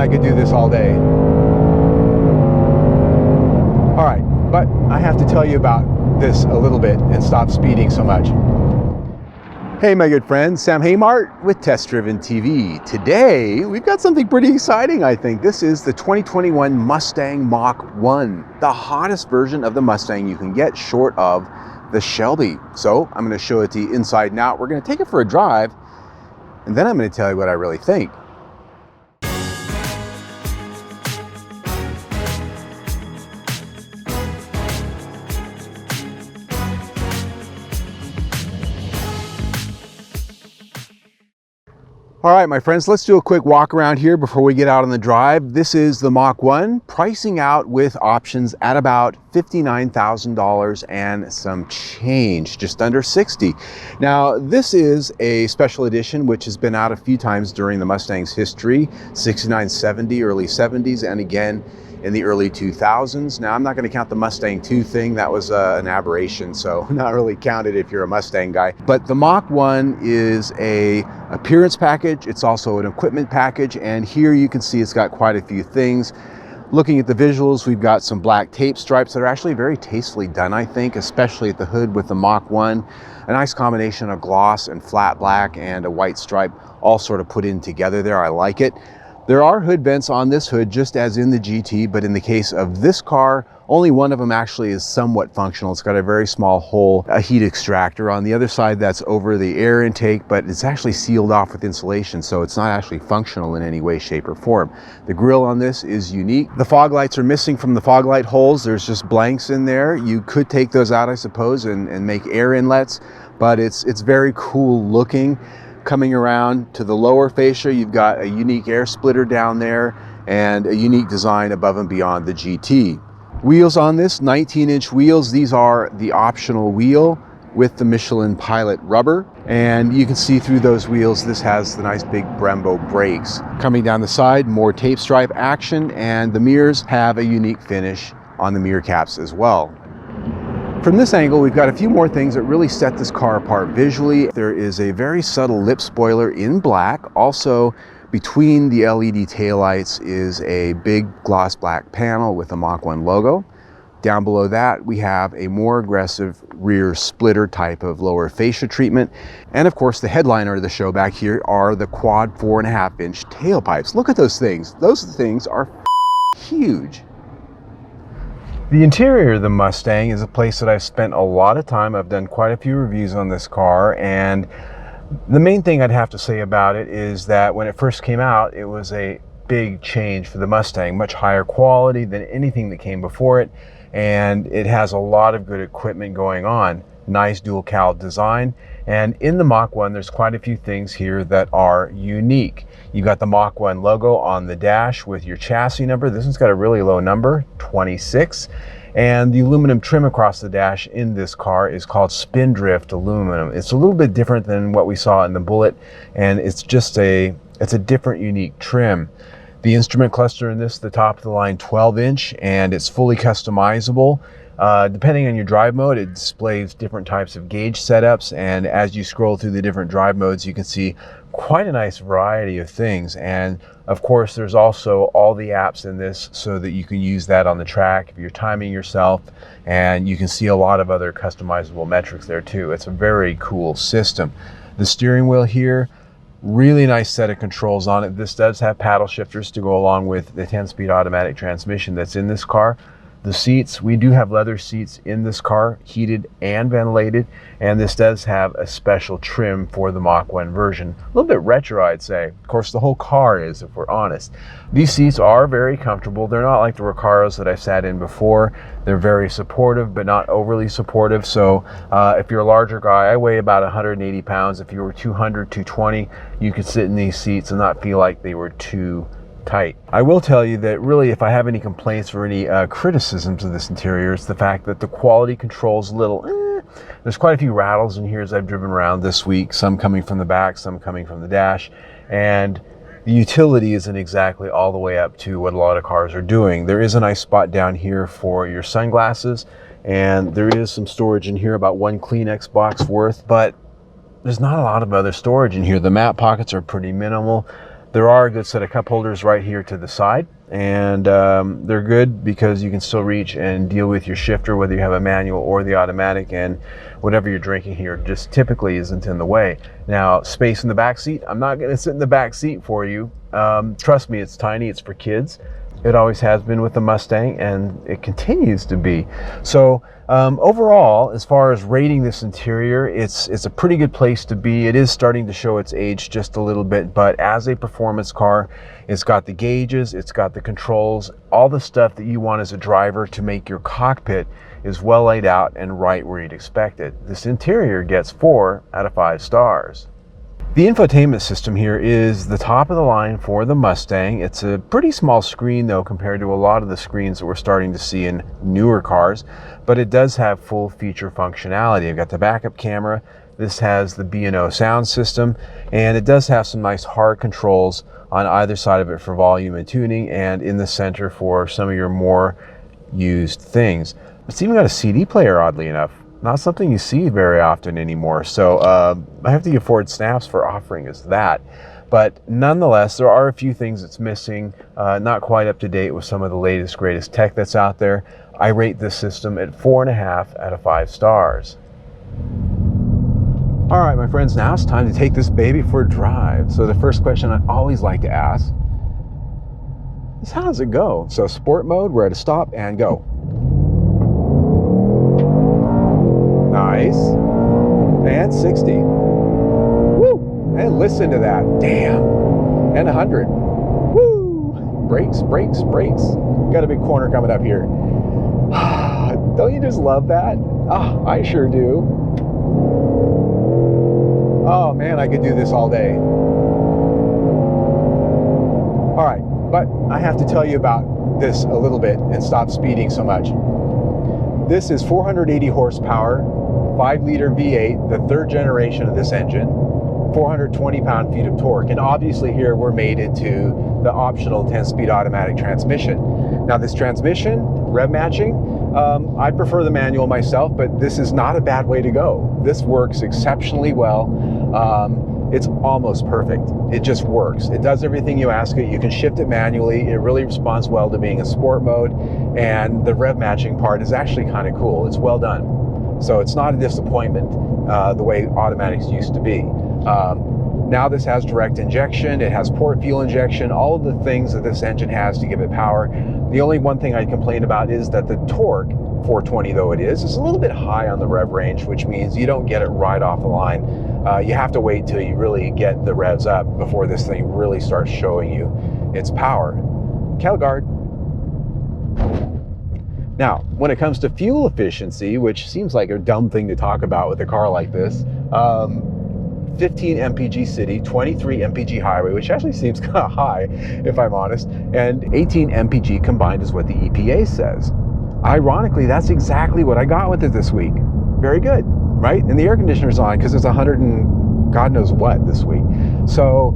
I could do this all day. All right, but I have to tell you about this a little bit and stop speeding so much. Hey, my good friend, Sam Haymart with Test Driven TV. Today, we've got something pretty exciting, I think. This is the 2021 Mustang Mach 1, the hottest version of the Mustang you can get short of the Shelby. So I'm going to show it to you inside and out. We're going to take it for a drive, and then I'm going to tell you what I really think. All right, my friends, let's do a quick walk around here before we get out on the drive. This is the Mach 1, pricing out with options at about $59,000 and some change, just under 60. Now, this is a special edition which has been out a few times during the Mustang's history, 69, 70, early 70s, and again in the early 2000s. Now, I'm not going to count the Mustang 2 thing. That was an aberration, so not really counted if you're a Mustang guy. But the Mach 1 is a appearance package. It's also an equipment package, and here you can see it's got quite a few things. Looking at the visuals, we've got some black tape stripes that are actually very tastefully done, I think, especially at the hood with the Mach 1. A nice combination of gloss and flat black and a white stripe all sort of put in together there. I like it. There are hood vents on this hood, just as in the GT, but in the case of this car, only one of them actually is somewhat functional. It's got a very small hole, a heat extractor. On the other side, that's over the air intake, but it's actually sealed off with insulation, so it's not actually functional in any way, shape, or form. The grille on this is unique. The fog lights are missing from the fog light holes. There's just blanks in there. You could take those out, I suppose, and make air inlets, but it's very cool looking. Coming around to the lower fascia, you've got a unique air splitter down there and a unique design above and beyond the GT. Wheels on this, 19-inch wheels. These are the optional wheel with the Michelin Pilot rubber. And you can see through those wheels, this has the nice big Brembo brakes. Coming down the side, more tape stripe action, and the mirrors have a unique finish on the mirror caps as well. From this angle, we've got a few more things that really set this car apart visually. There is a very subtle lip spoiler in black. Also, between the LED taillights is a big gloss black panel with a Mach 1 logo. Down below that, we have a more aggressive rear splitter type of lower fascia treatment. And of course, the headliner of the show back here are the quad 4.5-inch tailpipes. Look at those things. Those things are huge. The interior of the Mustang is a place that I've spent a lot of time. I've done quite a few reviews on this car, and the main thing I'd have to say about it is that when it first came out, it was a big change for the Mustang, much higher quality than anything that came before it, and it has a lot of good equipment going on. Nice dual cowl design, and in the Mach 1 there's quite a few things here that are unique. You got the Mach 1 logo on the dash with your chassis number. This one's got a really low number, 26, and the aluminum trim across the dash in this car is called Spindrift aluminum. It's a little bit different than what we saw in the Bullet, and it's a different unique trim. The instrument cluster in this, the top of the line 12-inch, and it's fully customizable. Depending on your drive mode, it displays different types of gauge setups, and as you scroll through the different drive modes, you can see quite a nice variety of things. And of course, there's also all the apps in this so that you can use that on the track if you're timing yourself, and you can see a lot of other customizable metrics there too. It's a very cool system. The steering wheel here, really nice set of controls on it. This does have paddle shifters to go along with the 10-speed automatic transmission that's in this car. The seats, we do have leather seats in this car, heated and ventilated, and this does have a special trim for the Mach 1 version. A little bit retro, I'd say. Of course, the whole car is, if we're honest. These seats are very comfortable. They're not like the Recaros that I've sat in before. They're very supportive, but not overly supportive. So if you're a larger guy, I weigh about 180 pounds. If you were 200, 220, you could sit in these seats and not feel like they were too tight. I will tell you that really, if I have any complaints or any criticisms of this interior, it's the fact that the quality control's a little there's quite a few rattles in here as I've driven around this week, some coming from the back, some coming from the dash, and the utility isn't exactly all the way up to what a lot of cars are doing. There is a nice spot down here for your sunglasses, and there is some storage in here, about one Kleenex box worth, but there's not a lot of other storage in here. The map pockets are pretty minimal. There are a good set of cup holders right here to the side, and they're good because you can still reach and deal with your shifter, whether you have a manual or the automatic, and whatever you're drinking here just typically isn't in the way. Now, space in the back seat, I'm not going to sit in the back seat for you. Trust me, it's tiny, it's for kids. It always has been with the Mustang, and it continues to be. So overall, as far as rating this interior, it's a pretty good place to be. It is starting to show its age just a little bit, but as a performance car, it's got the gauges, it's got the controls, all the stuff that you want as a driver to make your cockpit is well laid out and right where you'd expect it. This interior gets 4 out of 5 stars. The infotainment system here is the top of the line for the Mustang. It's a pretty small screen though compared to a lot of the screens that we're starting to see in newer cars, but it does have full feature functionality. I've got the backup camera. This has the B&O sound system, and it does have some nice hard controls on either side of it for volume and tuning, and in the center for some of your more used things. It's even got a CD player, oddly enough. Not something you see very often anymore. So I have to give Ford snaps for offering us that. But nonetheless, there are a few things that's missing, not quite up to date with some of the latest, greatest tech that's out there. I rate this system at 4.5 out of 5 stars. All right, my friends, now it's time to take this baby for a drive. So the first question I always like to ask is, how does it go? So sport mode, we're at a stop and go. Nice. And 60. Woo! And listen to that. Damn. And 100. Woo! Brakes, brakes, brakes. Got a big corner coming up here. Don't you just love that? Oh, I sure do. Oh man, I could do this all day. All right, but I have to tell you about this a little bit and stop speeding so much. This is 480 horsepower, 5-liter V8, the 3rd generation of this engine, 420 pound-feet of torque, and obviously here we're mated to the optional 10-speed automatic transmission. Now this transmission, rev matching, I prefer the manual myself, but this is not a bad way to go. This works exceptionally well. It's almost perfect. It just works. It does everything you ask it. You can shift it manually. It really responds well to being in sport mode, and the rev matching part is actually kind of cool. It's well done. So it's not a disappointment the way automatics used to be. Now this has direct injection, it has port fuel injection, all of the things that this engine has to give it power. The only one thing I'd complain about is that the torque, 420 though it is a little bit high on the rev range, which means you don't get it right off the line. You have to wait till you really get the revs up before this thing really starts showing you its power. Cattle guard. Now, when it comes to fuel efficiency, which seems like a dumb thing to talk about with a car like this, 15 mpg city, 23 mpg highway, which actually seems kind of high, if I'm honest, and 18 mpg combined is what the EPA says. Ironically, that's exactly what I got with it this week. Very good, right? And the air conditioner's on because it's 100 and God knows what this week. So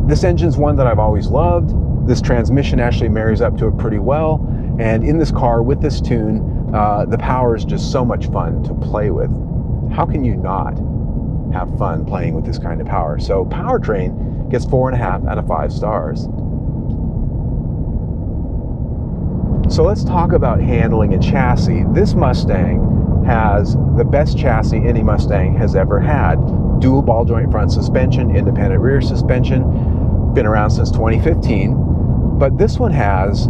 this engine's one that I've always loved. This transmission actually marries up to it pretty well. And in this car with this tune, the power is just so much fun to play with. How can you not have fun playing with this kind of power? So Powertrain gets 4.5 out of 5 stars. So let's talk about handling and chassis. This Mustang has the best chassis any Mustang has ever had. Dual ball joint front suspension, independent rear suspension, been around since 2015. But this one has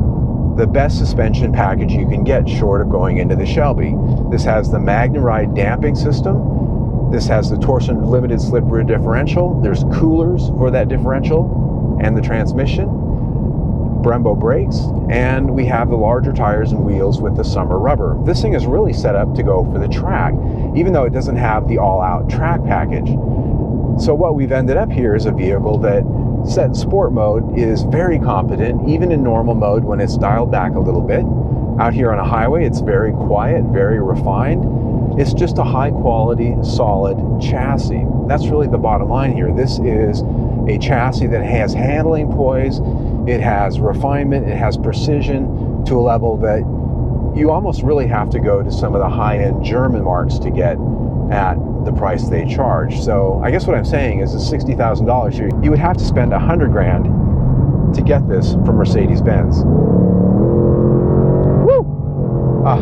the best suspension package you can get short of going into the Shelby. This has the MagneRide damping system. This has the Torsen limited slip rear differential. There's coolers for that differential and the transmission, Brembo brakes, and we have the larger tires and wheels with the summer rubber. This thing is really set up to go for the track, even though it doesn't have the all-out track package. So what we've ended up here is a vehicle that, set in sport mode, is very competent, even in normal mode when it's dialed back a little bit. Out here on a highway, it's very quiet, very refined. It's just a high quality, solid chassis. That's really the bottom line here. This is a chassis that has handling poise, it has refinement, it has precision to a level that you almost really have to go to some of the high-end German marques to get at the price they charge. So I guess what I'm saying is, it's $60,000 here. You would have to spend 100 grand to get this from Mercedes-Benz. Woo! Ah,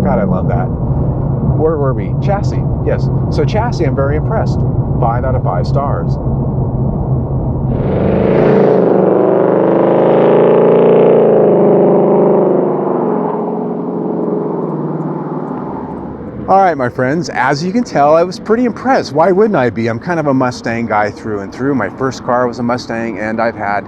God, I love that. Where were we? Chassis, yes. So chassis, I'm very impressed. 5 out of 5 stars. All right, my friends, as you can tell, I was pretty impressed. Why wouldn't I be? I'm kind of a Mustang guy through and through. My first car was a Mustang, and I've had,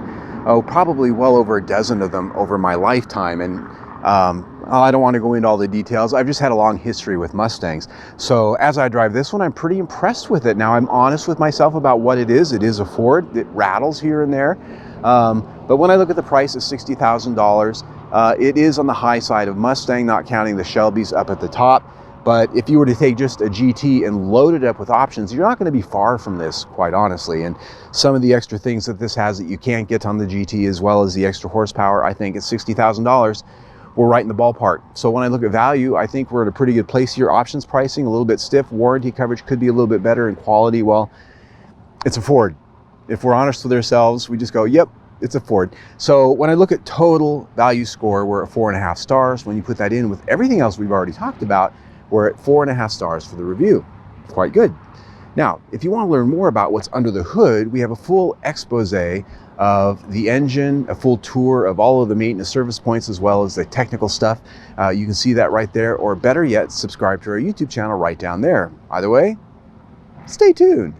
probably well over a dozen of them over my lifetime. And I don't want to go into all the details. I've just had a long history with Mustangs. So as I drive this one, I'm pretty impressed with it. Now, I'm honest with myself about what it is. It is a Ford. It rattles here and there. But when I look at the price of $60,000, it is on the high side of Mustang, not counting the Shelbys up at the top. But if you were to take just a GT and load it up with options, you're not going to be far from this, quite honestly. And some of the extra things that this has that you can't get on the GT, as well as the extra horsepower, I think at $60,000, we're right in the ballpark. So when I look at value, I think we're in a pretty good place here. Options pricing, a little bit stiff. Warranty coverage could be a little bit better, and quality, well, it's a Ford. If we're honest with ourselves, we just go, yep, it's a Ford. So when I look at total value score, we're at 4.5 stars. When you put that in with everything else we've already talked about, we're at 4.5 stars for the review. Quite good. Now, if you want to learn more about what's under the hood, we have a full expose of the engine, a full tour of all of the maintenance service points, as well as the technical stuff. You can see that right there, or better yet, subscribe to our YouTube channel right down there. Either way, stay tuned.